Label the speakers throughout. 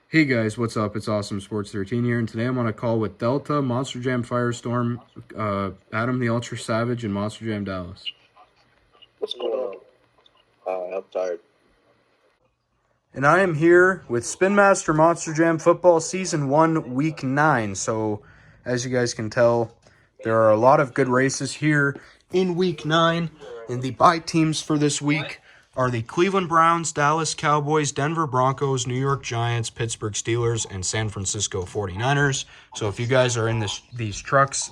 Speaker 1: Hey guys, what's up? It's Awesome Sports 13 here, and today I'm on a call with Delta, Monster Jam Firestorm, Adam the Ultra Savage, and Monster Jam Dallas.
Speaker 2: What's going on? I'm tired.
Speaker 1: And I am here with Spin Master Monster Jam Football Season 1, Week 9. So, as you guys can tell, there are a lot of good races here in Week 9, and the bye teams for this week are the Cleveland Browns, Dallas Cowboys, Denver Broncos, New York Giants, Pittsburgh Steelers, and San Francisco 49ers. So if you guys are in these trucks,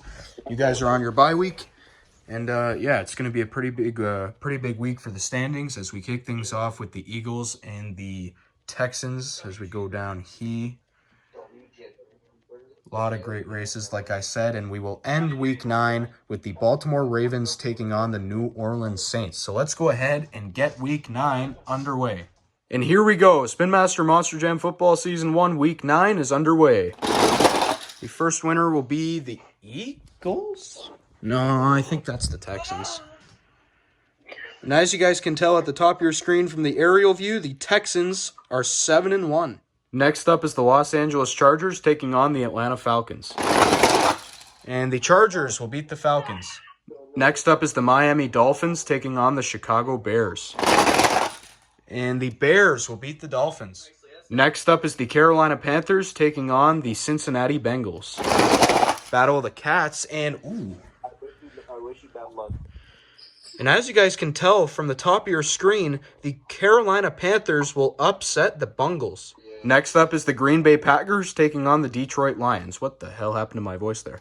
Speaker 1: you guys are on your bye week. And yeah, it's going to be a pretty big week for the standings as we kick things off with the Eagles and the Texans as we go down here. A lot of great races, like I said, and we will end Week 9 with the Baltimore Ravens taking on the New Orleans Saints. So let's go ahead and get Week 9 underway. And here we go. Spin Master Monster Jam Football Season 1, Week 9 is underway. The first winner will be the Eagles? No, I think that's the Texans. And as you guys can tell at the top of your screen from the aerial view, the Texans are 7-1. Next up is the Los Angeles Chargers taking on the Atlanta Falcons. And the Chargers will beat the Falcons. Next up is the Miami Dolphins taking on the Chicago Bears. And the Bears will beat the Dolphins. Next up is the Carolina Panthers taking on the Cincinnati Bengals. Battle of the Cats, and And as you guys can tell from the top of your screen, the Carolina Panthers will upset the Bungles. Next up is the Green Bay Packers taking on the Detroit Lions. What the hell happened to my voice there?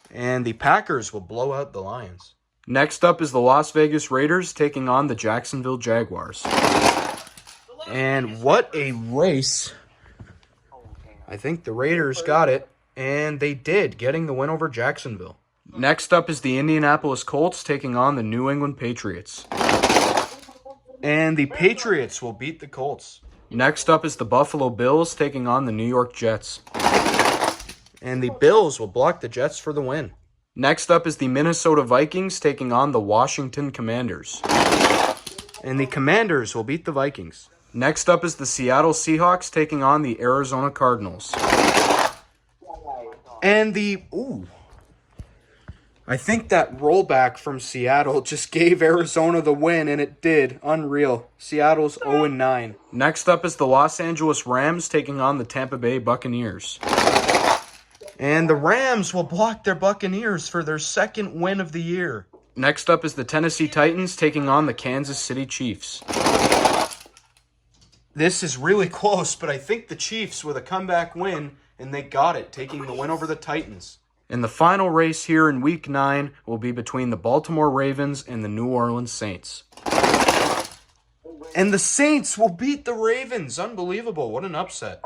Speaker 1: And the Packers will blow out the Lions. Next up is the Las Vegas Raiders taking on the Jacksonville Jaguars. And what a race. I think the Raiders got it, and they did, getting the win over Jacksonville. Next up is the Indianapolis Colts taking on the New England Patriots. And the Patriots will beat the Colts. Next up is the Buffalo Bills taking on the New York Jets. And the Bills will block the Jets for the win. Next up is the Minnesota Vikings taking on the Washington Commanders. And the Commanders will beat the Vikings. Next up is the Seattle Seahawks taking on the Arizona Cardinals. And I think that rollback from Seattle just gave Arizona the win, and it did. Unreal. Seattle's 0-9. Next up is the Los Angeles Rams taking on the Tampa Bay Buccaneers. And the Rams will block their Buccaneers for their second win of the year. Next up is the Tennessee Titans taking on the Kansas City Chiefs. This is really close, but I think the Chiefs with a comeback win, and they got it, taking the win over the Titans. And the final race here in Week 9 will be between the Baltimore Ravens and the New Orleans Saints. And the Saints will beat the Ravens. Unbelievable. What an upset.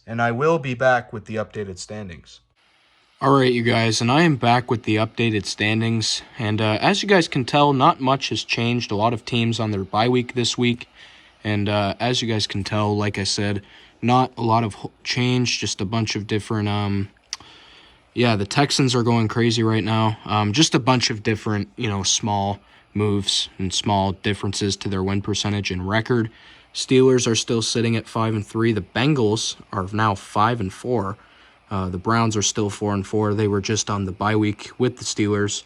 Speaker 1: And I will be back with the updated standings. All right, you guys, and I am back with the updated standings. And as you guys can tell, not much has changed. A lot of teams on their bye week this week. And as you guys can tell, like I said, not a lot of change, just a bunch of different... Yeah, the Texans are going crazy right now. Just a bunch of different, small moves and small differences to their win percentage and record. Steelers are still sitting at 5-3. The Bengals are now 5-4. The Browns are still 4-4. They were just on the bye week with the Steelers.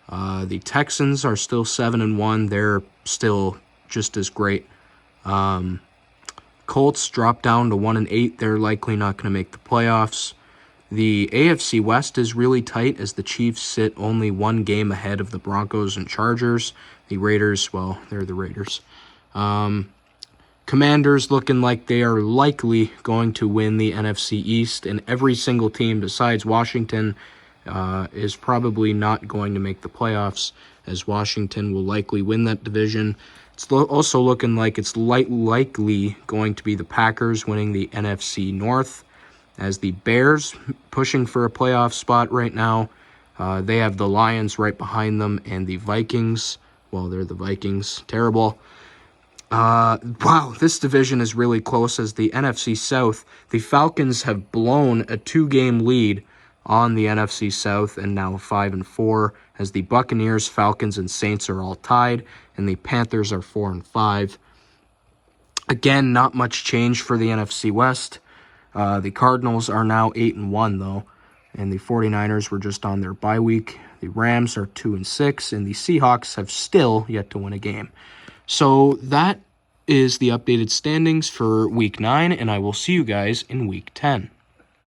Speaker 1: The Texans are still 7-1. They're still just as great. Colts dropped down to 1-8. They're likely not going to make the playoffs. The AFC West is really tight as the Chiefs sit only one game ahead of the Broncos and Chargers. The Raiders, well, they're the Raiders. Commanders looking like they are likely going to win the NFC East, and every single team besides Washington is probably not going to make the playoffs, as Washington will likely win that division. It's also looking like it's likely going to be the Packers winning the NFC North, as the Bears pushing for a playoff spot right now. They have the Lions right behind them, and the Vikings, well, they're the Vikings. Terrible. Wow, this division is really close as the NFC South. The Falcons have blown a 2-game lead on the NFC South and now 5-4, as the Buccaneers, Falcons, and Saints are all tied, and the Panthers are 4-5. Again, not much change for the NFC West. The Cardinals are now 8-1, though, and the 49ers were just on their bye week. The Rams are 2-6, and the Seahawks have still yet to win a game. So that is the updated standings for Week 9, and I will see you guys in Week 10.